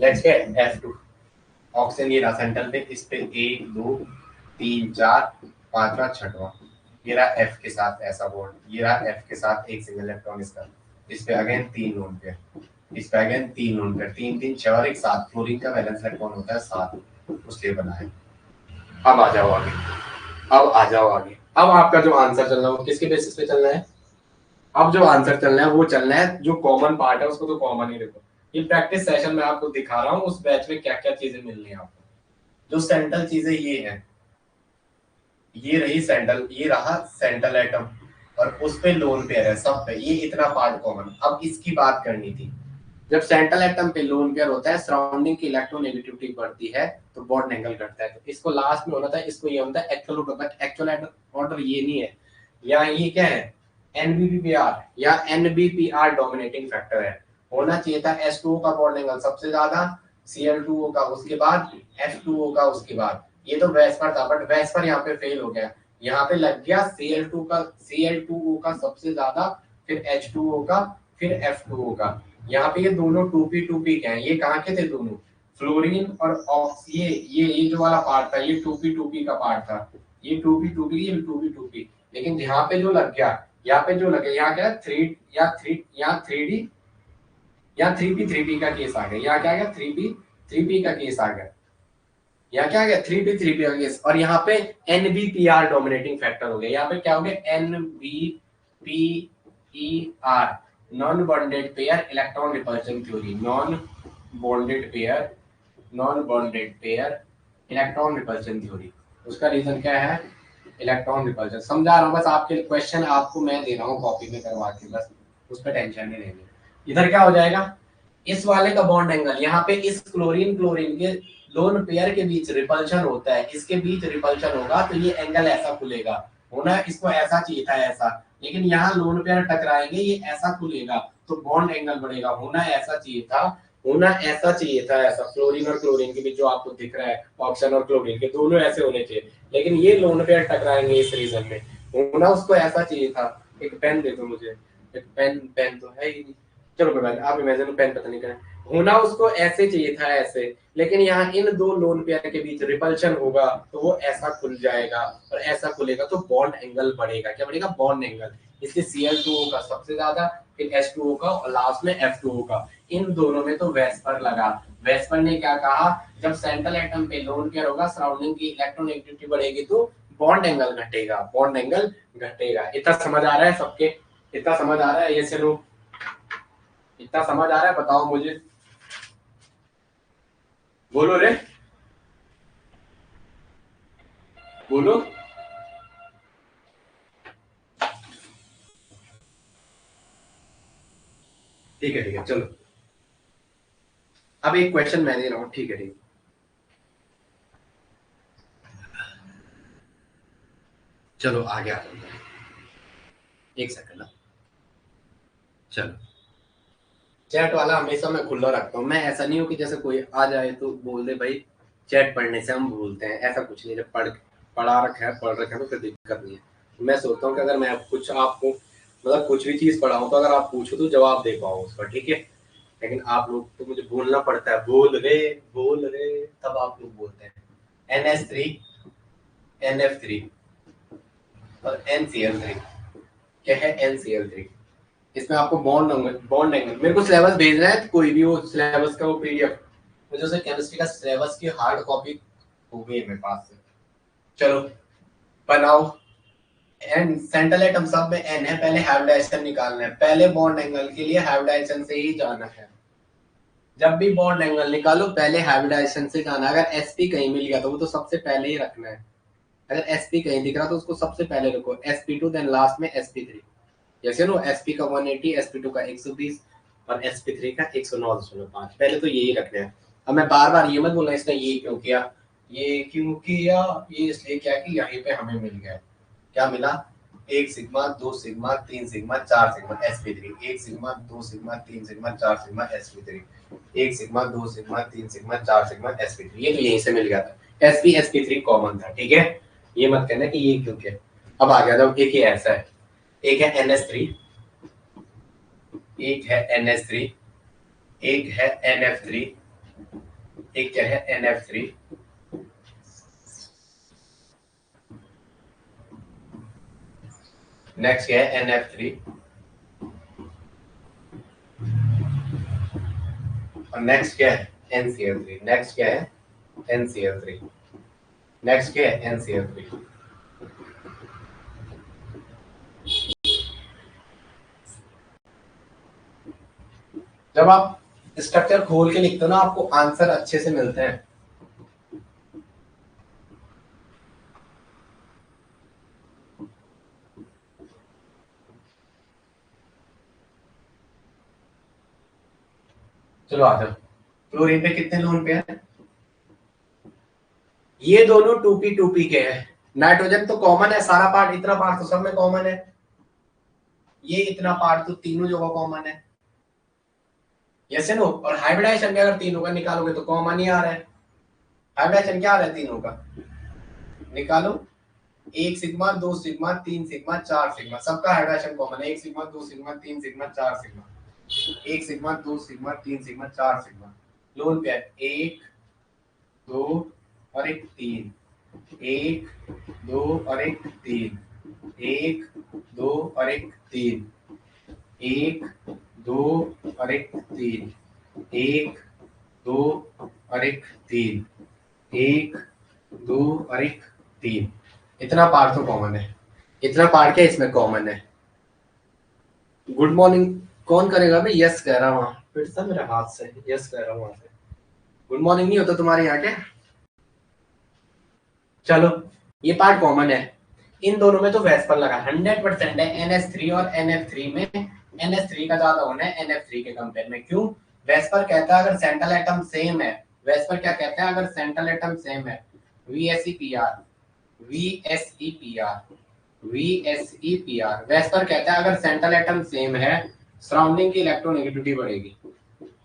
नेक्स्ट क्या है, F2 ऑक्सीजन, ये रहा सेंट्रल पे, इस पे 1 2 3 4 5वां 6वां, ये रहा F के साथ ऐसा बॉन्ड, ये रहा F के साथ एक सिंगल इलेक्ट्रॉन इसका, इस पे अगेन 3 लोन पेयर, इस पे अगेन 3 लोन पेयर, 3 3 6 और एक 7, फ्लोरीन का वैलेंस इलेक्ट्रॉन होता है 7, उसलिए बना है। अब आ जाओ आगे, अब आ जाओ आगे। अब आपका जो आंसर चलना है वो किसके बेसिस पे चलना है, अब जो आंसर चलना है वो चलना है जो कॉमन पार्ट है उसको तो कॉमन ही रखो। ये प्रैक्टिस सेशन में आपको दिखा रहा हूँ उस बैच में क्या क्या चीजें मिलनी है आपको। जो सेंट्रल चीजें ये है, ये रही सेंट्रल, ये रहा सेंट्रल एटम और उस पे लोन पेयर है सब पे, ये इतना पार्ट कॉमन। अब इसकी बात करनी थी, जब सेंट्रल एटम पे लोन पेयर होता है, सराउंडिंग की इलेक्ट्रोनेगेटिविटी बढ़ती है तो बॉन्ड एंगल घटता है। तो इसको लास्ट में होना था, इसको ये होता है actual order, but actual order ये नहीं है। या ये क्या है, एनबीपीआर या एनबीपीआर डोमिनेटिंग फैक्टर है। होना चाहिए था H2O का बॉन्ड एंगल सबसे ज्यादा, Cl2O का उसके बाद, F2O का उसके बाद। ये तो वेस्पर था, बट वेस्पर यहाँ पे फेल हो गया। यहाँ पे लग गया Cl2O का सबसे ज्यादा, फिर H2O का, फिर F2O का। यहाँ पे ये दोनों 2p के हैं। ये कहाँ के थे दोनों, फ्लोरीन और ऑक्स, ये जो वाला पार्ट था ये 2p का पार्ट था, ये 2p ये 2p। लेकिन यहाँ पे जो लग गया, यहाँ पे जो लगे, यहाँ क्या थ्री या थ्री, यहाँ 3D या 3p का केस आ गया। यहाँ क्या गया, 3p का केस आ गया। यहाँ क्या आ गया, 3p का केस। और यहाँ पे NBPR डोमिनेटिंग फैक्टर हो गया। यहाँ पे क्या हो गया, NBPER non bonded pair electron repulsion theory, non bonded pair electron repulsion theory. उसका रीजन क्या है, इलेक्ट्रॉन रिपल्शन। समझा रहा हूँ बस, आपके क्वेश्चन आपको मैं दे रहा हूँ कॉपी में करवा के, बस उस पर टेंशन नहीं लेनी। इधर क्या हो जाएगा, इस वाले का बॉन्ड एंगल, यहाँ पे इस क्लोरीन के लोन पेयर के बीच रिपल्शन होता है, इसके बीच रिपल्शन होगा तो ये एंगल ऐसा खुलेगा। होना इसको ऐसा चाहिए था ऐसा, लेकिन यहाँ लोन पेयर टकराएंगे, ये ऐसा खुलेगा तो बॉन्ड एंगल बढ़ेगा। होना ऐसा चाहिए था, होना ऐसा चाहिए था ऐसा, फ्लोरीन और क्लोरीन के बीच जो आपको दिख रहा है, ऑक्सीजन और क्लोरीन के दोनों ऐसे होने चाहिए, लेकिन ये लोन पेयर टकराएंगे इस रीजन में। होना उसको ऐसा चाहिए था। एक पेन दे दो मुझे, एक पेन तो है ही नहीं, चलो कोई बात, आप इमेजिन पेन पता नहीं करें। होना उसको ऐसे चाहिए था ऐसे, लेकिन यहाँ इन दो लोन पेयर के बीच रिपल्शन होगा तो वो ऐसा खुल जाएगा और ऐसा खुलेगा तो बॉन्ड एंगल बढ़ेगा। क्या बढ़ेगा, बॉन्ड एंगल। इसलिए Cl2O का सबसे ज्यादा, फिर H2O का और लास्ट में F2O का। इन दोनों में तो वेस्पर लगा। वेस्पर ने क्या कहा, जब सेंट्रल एटम पे लोन पेयर होगा, सराउंडिंग की इलेक्ट्रोनेगेटिविटी बढ़ेगी तो बॉन्ड एंगल घटेगा, बॉन्ड एंगल घटेगा। इतना समझ आ रहा है सबके, इतना समझ आ रहा है, ये से लोग इतना समझ आ रहा है, बताओ मुझे, बोलो रे, बोलो। ठीक है चलो, अब एक क्वेश्चन मैं दे रहा हूँ, ठीक है। चलो आगे आ जाते हैं, एक सेकंड ना, चलो। चैट वाला हमेशा मैं खुला रखता हूँ, मैं ऐसा नहीं हूँ कि जैसे कोई आ जाए तो बोल दे भाई चैट पढ़ने से हम भूलते हैं, ऐसा कुछ नहीं। जब पढ़ा रखा है, पढ़ रखा है तो फिर दिक्कत नहीं है। मैं सोचता हूँ कि अगर मैं कुछ आपको मतलब कुछ भी चीज पढ़ाऊँ तो अगर आप पूछो तो जवाब दे पाओ उसका, ठीक है। लेकिन आप लोग तो मुझे बोलना पड़ता है, बोल रे तब आप लोग बोलते हैं। NH3 NF3 और NCl3, क्या है NCl3। इसमें आपको बॉन्ड एंगल मेरे को सिलेबस भेजना है, तो कोई भी वो सिलेबस का वो PDF, मुझे उसे केमिस्ट्री का सिलेबस की हार्ड कॉपी हो गई है मेरे पास से। चलो बनाओ। एंड सेंट्रल एटम सब में N है, पहले हाइब्रिडाइजेशन निकालना है। पहले बॉन्ड एंगल के लिए हाइब्रिडाइजेशन से ही जाना है। जब भी बॉन्ड एंगल निकालो पहले हाइब्रिडाइजेशन से जाना। अगर sp कहीं मिल गया तो वो तो सबसे पहले ही रखना है। अगर sp कहीं दिख रहा तो उसको सबसे पहले रखो, sp2 देन लास्ट में sp3। जैसे नो sp का 180, sp2 का 120 और sp3 का 109.5, पहले तो यही रखना है। अब मैं बार बार ये मत बोलना इसने ये क्यों किया, ये क्यों किया, ये इसलिए क्या कि यहीं पे हमें मिल गया, क्या मिला, एक सिग्मा, दो सिग्मा, तीन सिग्मा, चार सिग्मा sp3, एक सिग्मा, दो सिग्मा, तीन सिग्मा, चार सिग्मा sp3, एक सिग्मा, दो सिग्मा, तीन सिग्मा, चार सिग्मा sp3। ये तो यहीं से मिल गया था, sp3 कॉमन था, ठीक है। ये मत कहना कि ये क्यों किया। अब आ गया, जब एक ये ऐसा है, एक है ns3, एक है ns3, एक है nf3, एक क्या है nf3, नेक्स्ट क्या है nf3, और नेक्स्ट क्या है NCl3, नेक्स्ट क्या है NCl3, नेक्स्ट क्या है NCl3। जब आप स्ट्रक्चर खोल के लिखते हो ना, आपको आंसर अच्छे से मिलते हैं। चलो आ जाओ, फ्लोरीन पे कितने लोन पे है, ये दोनों 2p के हैं। नाइट्रोजन तो कॉमन है, सारा पार्ट, इतना पार्ट तो सब में कॉमन है, ये इतना पार्ट तो तीनों जगह कॉमन है, यस नो। और हाइब्रिडाइजेशन में अगर तीनों का निकालोगे तो कॉमन ही आ रहा है। हाइब्रिडाइजेशन क्या आ रहा है तीनों का, निकालो, एक सिग्मा, दो सिग्मा, तीन सिग्मा, चार सिग्मा, सबका हाइब्रिडाइजेशन कॉमन है, एक सिग्मा, दो सिग्मा, तीन सिग्मा, चार सिग्मा, एक सिग्मा, दो सिग्मा, तीन सिग्मा, चार सिग्मा। लोन पे है एक, दो और एक तीन, एक, दो और एक तीन, एक, दो और एक तीन, एक, दो और एक तीन, एक, दो और एक तीन, एक, दो और एक तीन। इतना पार्ट तो कॉमन है, इतना पार्ट क्या इसमें कॉमन है। गुड मॉर्निंग कौन करेगा भाई, यस कह रहा हूँ, फिर से मेरे हाथ से यस कह रहा हूँ वहां से। गुड मॉर्निंग नहीं होता तुम्हारे यहाँ क्या, चलो ये पार्ट कॉमन है। इन दोनों में तो वेस्पर लगा 100% है, NH3 और NF3 में NH3 का ज्यादा होना है NF3 के कंपेयर में। क्यों, वेस्पर कहता है अगर सेंट्रल एटम सेम है, वेस्पर क्या कहता है अगर सेंट्रल एटम सेम है, VSEPR, VSEPR, VSEPR, वेस्पर कहता है अगर सेंट्रल एटम सेम है, सराउंडिंग की इलेक्ट्रोनेगेटिविटी बढ़ेगी।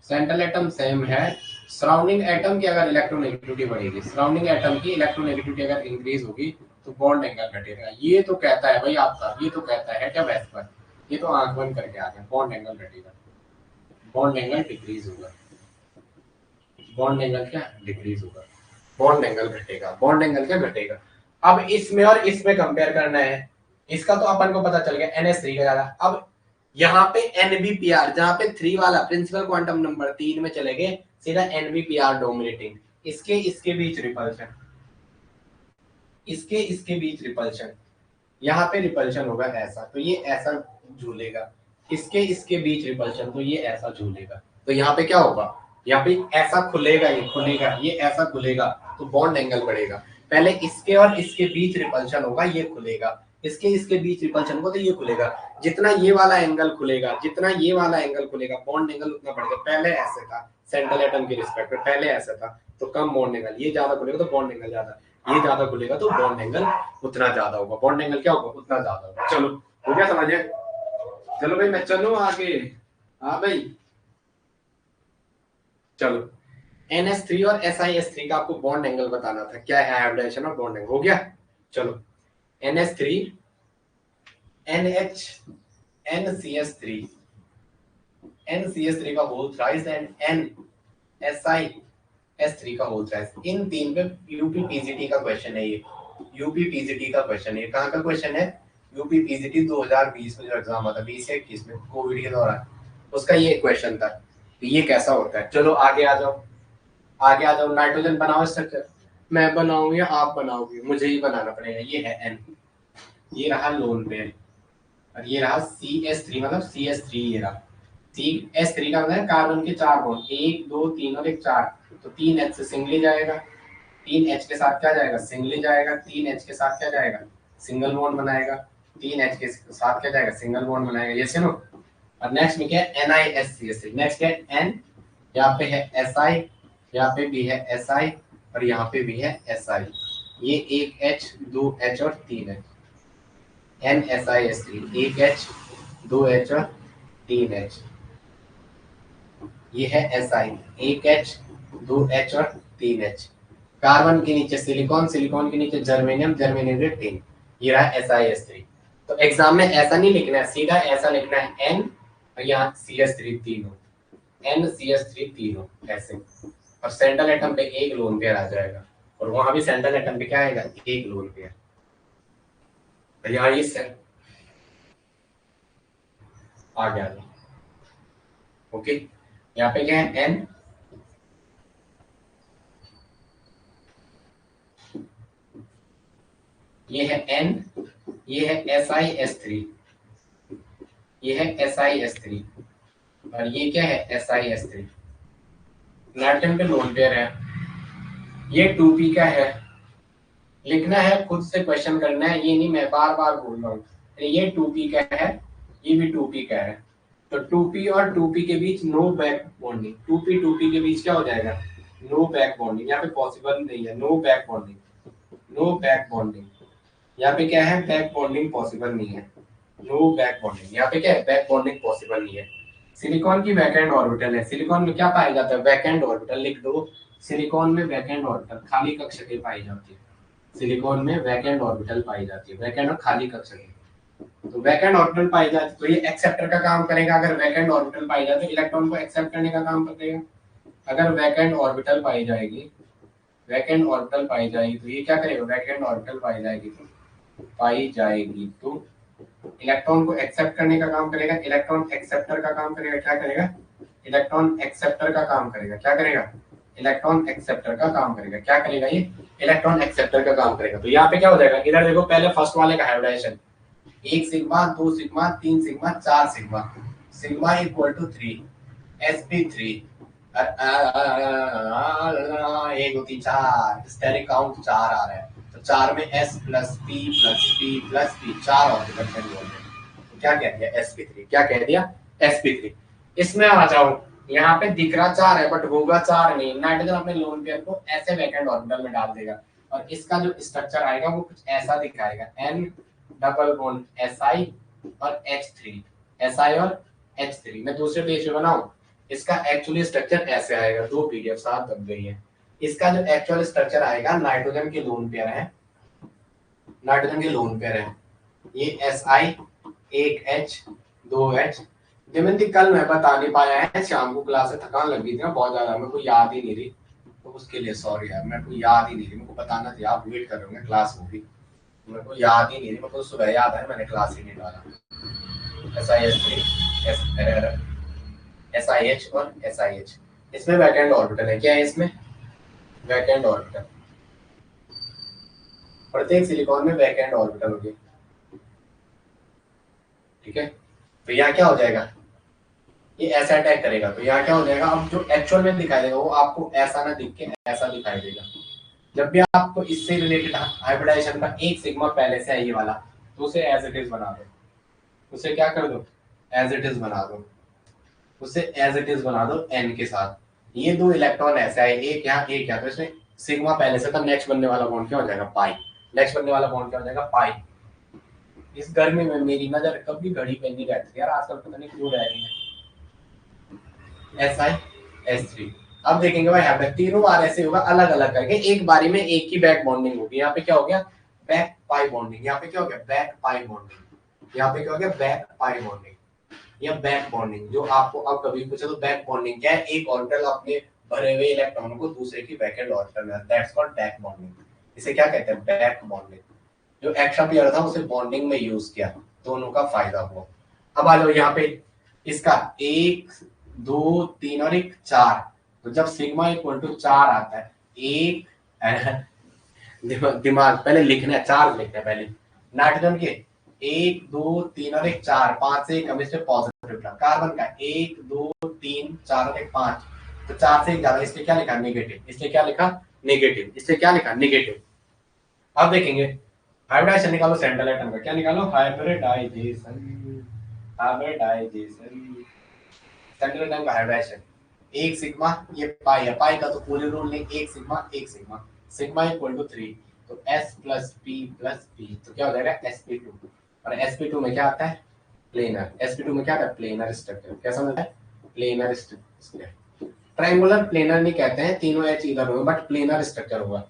सेंट्रल एटम सेम है, सराउंडिंग एटम की अगर इलेक्ट्रोनेगेटिविटी बढ़ेगी, सराउंडिंग एटम की इलेक्ट्रोनेगेटिविटी अगर इंक्रीज होगी तो बॉन्ड एंगल घटेगा। ये तो कहता है भाई आपका, ये तो कहता है क्या वेस्पर, ये तो आंख बंद करके आ गया, बॉन्ड एंगल घटेगा, बॉन्ड एंगल डिक्रीज होगा, बॉन्ड एंगल क्या डिक्रीज होगा, बॉन्ड एंगल घटेगा, बॉन्ड एंगल क्या घटेगा। अब इसमें और इसमें कंपेयर करना है, इसका तो अपन को पता चल गया NH3 का ज्यादा। अब यहाँ पे NBPR, जहाँ पे 3 वाला प्रिंसिपल क्वांटम नंबर 3 में चले गए, सीधा NBPR डोमिनेटिंग, इसके इसके बीच रिपल्शन, इसके इसके बीच रिपल्शन, यहाँ पे रिपल्शन होगा ऐसा, तो ये ऐसा झूलेगा, इसके इसके बीच रिपल्शन, तो ये ऐसा झूलेगा, तो यहाँ पे क्या होगा, यहाँ पे ऐसा खुलेगा, ये खुलेगा, ये ऐसा खुलेगा, तो बॉन्ड एंगल बढ़ेगा। पहले इसके और इसके बीच रिपल्शन होगा, ये खुलेगा, इसके इसके बीच रिपल्शन होगा तो ये खुलेगा। जितना ये वाला एंगल खुलेगा, जितना ये वाला एंगल खुलेगा, बॉन्ड एंगल उतना बढ़ेगा। पहले ऐसे था सेंट्रल एटम के रिस्पेक्ट में, पहले ऐसा था तो कम बॉन्ड एंगल, ये ज्यादा खुलेगा तो बॉन्ड एंगल ज्यादा, ये ज्यादा खुलेगा तो बॉन्ड एंगल उतना ज्यादा होगा, बॉन्ड एंगल क्या होगा उतना ज्यादा होगा। चलो हो गया समझे, चलो भाई मैं चलूं आगे, हाँ भाई चलो। NH3 और SiS3 का आपको बॉन्ड एंगल बताना था, क्या है हाइब्रिडाइजेशन और बॉन्ड एंगल, हो गया। चलो NH3 NH NCS3 NCS3 का होल थ्राइस एंड NSiS3 का होल थ्राइस, इन तीन पे यूपीपीजीटी का क्वेश्चन है। ये यूपीपीजीटी का क्वेश्चन है, कहाँ का क्वेश्चन है, यूपीपीजीटी 2020 में जो एग्जाम आता 20 या 21 में कोविड के दौरान, उसका ये क्वेश्चन था। तो ये कैसा होता है, चलो आगे आ जाओ, आगे आ जाओ। नाइट्रोजन बनाओ स्ट्रक्चर, मैं बनाऊं या आप बनाओगे, मुझे ही बनाना पड़ेगा। ये है N, ये रहा लोन पेयर, और ये रहा CS3 मतलब CS3, ये रहा CS3 का मतलब कार्बन के 4 बॉन्ड, 1 2 3 और एक 4, तो 3H से सिंगल जाएगा, 3H के साथ क्या जाएगा सिंगल जाएगा, 3H के साथ क्या जाएगा सिंगल बॉन्ड बनाएगा, 3H के साथ क्या जाएगा सिंगल बॉन्ड बनाएगा, ये सुनो। और नेक्स्ट में क्या है NiSCS3, नेक्स्ट क्या है N, यहाँ पे है Si, यहाँ पे भी है Si, और यहाँ पे भी है SI। ये एक H, दो H और तीन H, NSiS3, एक H, दो H और तीन H। ये है SI, एक H, दो H और तीन H। कार्बन के नीचे सिलिकॉन, सिलिकॉन के नीचे जर्मेनियम, जर्मेनियम के टिन। ये रहा SiS3। तो एग्जाम में ऐसा नहीं लिखना है, सीधा ऐसा लिखना है N और यहाँ CS3 तीनों, NCS3 तीनों ऐसे। और सेंट्रल एटम पे एक लोन पेयर आ जाएगा, और वहां भी सेंट्रल एटम पे क्या आएगा, एक लोन पेयर। तो यहाँ ये सेट आ गया। ओके, यहाँ पे क्या है N, ये है N, ये है SiS3, ये है SiS3, और ये क्या है SiS3। नाइट्रोजन पे लोन पेयर है, ये 2p का है। लिखना है खुद से, क्वेश्चन करना है, ये नहीं मैं बार बार बोल रहा हूँ। ये 2p का है, ये भी 2p का है। तो 2p और 2p के बीच नो बैक बॉन्डिंग, 2p के बीच क्या हो जाएगा, नो बैक बॉन्डिंग। यहाँ पे पॉसिबल नहीं है, no back bonding, no back bonding. यहाँ पे क्या है, बैक बॉन्डिंग पॉसिबल नहीं है, नो बैक बॉन्डिंग। यहाँ पे क्या है, बैक बॉन्डिंग पॉसिबल नहीं है। सिलिकॉन की वैकेंट ऑर्बिटल है, सिलिकॉन में क्या पाया जाता है, वैकेंट ऑर्बिटल। लिख दो, सिलिकॉन में वैकेंट ऑर्बिटल, खाली कक्षकें पाई जाती है। सिलिकॉन में वैकेंट ऑर्बिटल पाई जाती है, वैकेंट और खाली कक्षकें। तो वैकेंट ऑर्बिटल पाई जाती है, तो ये एक्सेप्टर का काम करेगा। अगर वैकेंट ऑर्बिटल पाई जाती है, इलेक्ट्रॉन को एक्सेप्ट करने का काम करेगा। अगर वैकेंट ऑर्बिटल पाई जाएगी, वैकेंट ऑर्बिटल पाई जाएगी, तो ये क्या करेगा, वैकेंट ऑर्बिटल पाई जाएगी तो इलेक्ट्रॉन को एक्सेप्ट करने का काम करेगा। इलेक्ट्रॉन एक्सेप्टर का काम करेगा, क्या करेगा, इलेक्ट्रॉन एक्सेप्टर का काम करेगा। क्या करेगा, इलेक्ट्रॉन एक्सेप्टर का काम करेगा। क्या करेगा, ये इलेक्ट्रॉन एक्सेप्टर का काम करेगा। तो यहाँ पे क्या हो जाएगा, इधर देखो, पहले फर्स्ट वाले का हाइब्रिडाइजेशन, एक सिग्मा, दो सिग्मा, तीन सिग्मा, चार sigma, sigma equal to 3, sp3, एक दो तीन चार, स्टेरिक काउंट चार आ रहा है। तो चार में S plus P plus P plus P, चार ऑर्बिटल है। तो क्या कह दिया, sp3। क्या कह दिया, sp3। इसमें आ जाओ, यहाँ पे दिख रहा चार है बट होगा चार नहीं। नाइट्रोजन अपने लोन पेयर को ऐसे वैकेंट ऑर्बिटल में डाल देगा, और इसका जो स्ट्रक्चर आएगा वो कुछ ऐसा दिखाएगा, N डबल बॉन्ड Si और H3, Si और H3। मैं दूसरे पेज पे बनाऊं, इसका एक्चुअली स्ट्रक्चर ऐसे आएगा। दो पीडीएफ साथ बन गई है। इसका जो एक्चुअल स्ट्रक्चर आएगा, नाइट्रोजन के लोन पेयर है, नाइट्रोजन के लोन पेयर है, ये Si, एक H, दो H। देवेंद्र कल मैं बता नहीं पाया है, शाम को क्लास से थकान लग गई थी ना बहुत ज्यादा, मेरे को याद ही नहीं रही, तो उसके लिए सॉरी यार, मेरे को याद ही नहीं रही। मेरे को बताना था, आप वेट कर रहे होंगे, क्लास होगी, मेरे को याद ही नहीं रही। मेरे को सुबह याद है, मैंने क्लास ही नहीं डाला। SiH और SiH, इसमें वैकेंट ऑर्बिटल है। क्या है इसमें, वैकेंट ऑर्बिटल। प्रत्येक सिलिकॉन में वैकेंट ऑर्बिटल होगी, ठीक है। तो यहाँ क्या हो जाएगा, ये ऐसा अटैक करेगा, तो यहाँ क्या हो जाएगा, अब जो एक्चुअल में दिखाई देगा वो आपको ऐसा ना दिख के ऐसा दिखाई देगा। जब भी आपको इससे रिलेटेड हाइब्रिडाइजेशन का एक सिग्मा पहले से है ये वाला, तो उसे एज इट इज बना दो, उसे क्या कर दो, एज इट इज बना दो, उसे एज इट इज बना दो एन के साथ। ये दो इलेक्ट्रॉन ऐसे आए, एक यहाँ एक यहाँ, तो इसमें सिग्मा पहले से था, नेक्स्ट बनने वाला बॉन्ड क्या हो जाएगा, पाई। नेक्स्ट बनने वाला बॉन्ड क्या हो जाएगा, पाई। इस गर्मी में मेरी नजर कभी घड़ी पे नहीं रहती यार, आजकल पता नहीं क्यों रह रही है। SiS3। अब देखेंगे भाई, यहाँ पे तीनों बार ऐसे होगा, अलग अलग करके एक बारी में एक ही बैक बॉन्डिंग होगी। यहाँ पे क्या हो गया, बैक पाई बॉन्डिंग। यहाँ पे क्या हो गया, बैक पाई बॉन्डिंग। यहाँ पे क्या हो गया, बैक पाई बॉन्डिंग या बैक बॉन्डिंग। जो आपको अब कभी पूछे तो बैक बॉन्डिंग क्या है, एक ऑर्बिटल अपने भरे हुए इलेक्ट्रॉन को दूसरे की वैकेंट ऑर्बिटल में, दैट्स कॉल्ड बैक बॉन्डिंग। इसे क्या कहते हैं, बैक बॉन्डिंग। जो एक्स्ट्रा पेयर था उसे बॉन्डिंग में यूज किया, दोनों का फायदा हुआ। अब आ जाओ यहाँ पे, इसका एक, दो, तीन और एक चार। तो जब सिग्मा इक्वल टू चार आता है, एक दिमाग पहले लिखना है, चार लिखना है पहले। नाइट्रोजन के एक, दो, तीन और एक चार, पांच से एक हम इसमें पॉजिटिव था। कार्बन का एक, दो, तीन, चार और एक पांच, तो चार से एक ज्यादा, इसलिए क्या लिखा, नेगेटिव। इसलिए क्या लिखा, नेगेटिव। इसलिए क्या लिखा, नेगेटिव। अब देखेंगे हाइब्रिडाइजेशन निकालो सेंट्रल एटम का, क्या निकालो, हाइब्रिडाइजेशन, हाइब्रिडाइजेशन सेंट्रल एटम का हाइब्रिडाइजेशन। एक सिग्मा, ये पाई है, पाई का तो पूरे रूल नहीं, एक सिग्मा एक सिग्मा, सिग्मा इक्वल टू 3, तो s प्लस पी तो क्या हो जाएगा sp2, और sp2 में क्या आता है प्लेनर, sp2 में क्या आता है प्लेनर स्ट्रक्चर, क्या समझ है प्लेनर स्ट्रक्चर, ट्रायंगुलर प्लेनर नहीं कहते हैं, तीनों एच इधर होगा बट प्लेनर स्ट्रक्चर होगा,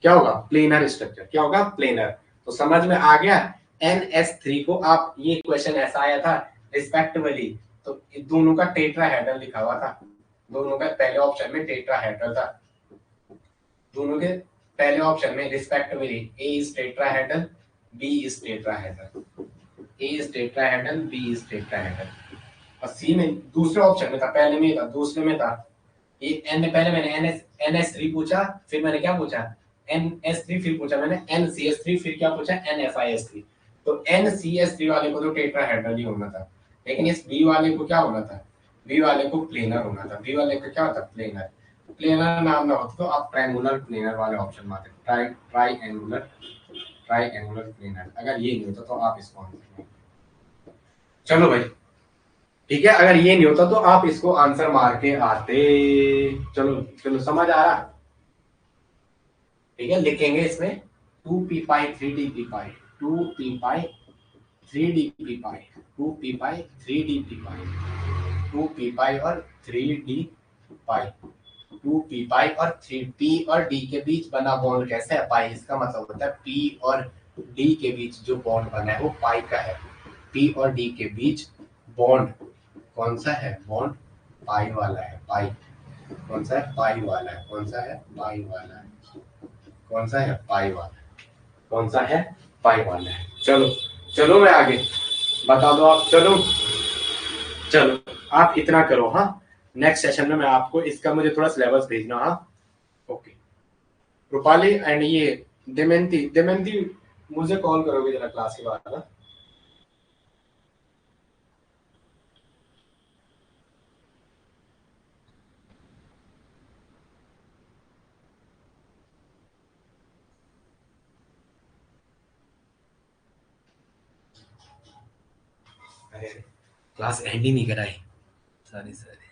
क्या होगा प्लेनर स्ट्रक्चर, क्या होगा प्लेनर, तो समझ में आ गया। NS3 को आप, ये क्वेश्चन ऐसा आया था रिस्पेक्टिवली, तो दोनों का टेट्राहेड्रल लिखा हुआ था, दोनों का पहले ऑप्शन में टेट्राहेड्रल था, दोनों के पहले ऑप्शन में respectively A is tetrahedral, B is tetrahedral, A is tetrahedral, B is tetrahedral, और सी में दूसरे ऑप्शन में था, पहले में था, दूसरे में था, ये एन में पहले मैंने NS3 पूछा, फिर मैंने क्या पूछा NS3, फिर पूछा मैंने NCS3, फिर क्या पूछा NFIS3, तो NCS3 वाले को तो टेट्राहेड्रल ही होना था, लेकिन इस बी वाले को क्या होना था, बी वाले को प्लेनर होना था, बी वाले का क्या होता प्लेनर, प्लेनर नाम ना होता तो आप ट्रायंगुलर प्लेनर वाले ऑप्शन में आते, ट्रायंगुलर प्लेनर, अगर ये नहीं होता तो आप इसको आंसर, चलो भाई ठीक है, अगर ये नहीं होता तो आप इसको आंसर मार के आते, चलो चलो समझ आ रहा, ठीक है लिखेंगे इसमें 2p पाई 3d p पाई, 2p पाई 3d p पाई, 2p पाई 3d p पाई, 2p पाई और 3d पाई, 2p पाई और 3p और d के बीच बना बॉन्ड कैसे है पाई, इसका मतलब होता है p और d के बीच जो बॉन्ड बना है वो पाई का है, p और d के बीच बॉन्ड कौन सा है, बॉन्ड पाई वाला है, पाई कौन सा है पाई वाला है, कौन सा है पाई वाला है, कौन सा है पाई वाला है, कौन सा है पाई वाला है, चलो चलो मैं आगे बता दो आप, चलो चलो आप इतना करो, हाँ नेक्स्ट सेशन में मैं आपको इसका मुझे थोड़ा सिलेबस भेजना, हाँ ओके। रूपाली एंड ये दमयंती, दमयंती मुझे कॉल करोगे जरा क्लास के बाद, हाँ? अरे क्लास एंड ही नहीं कराई, सॉरी सॉरी।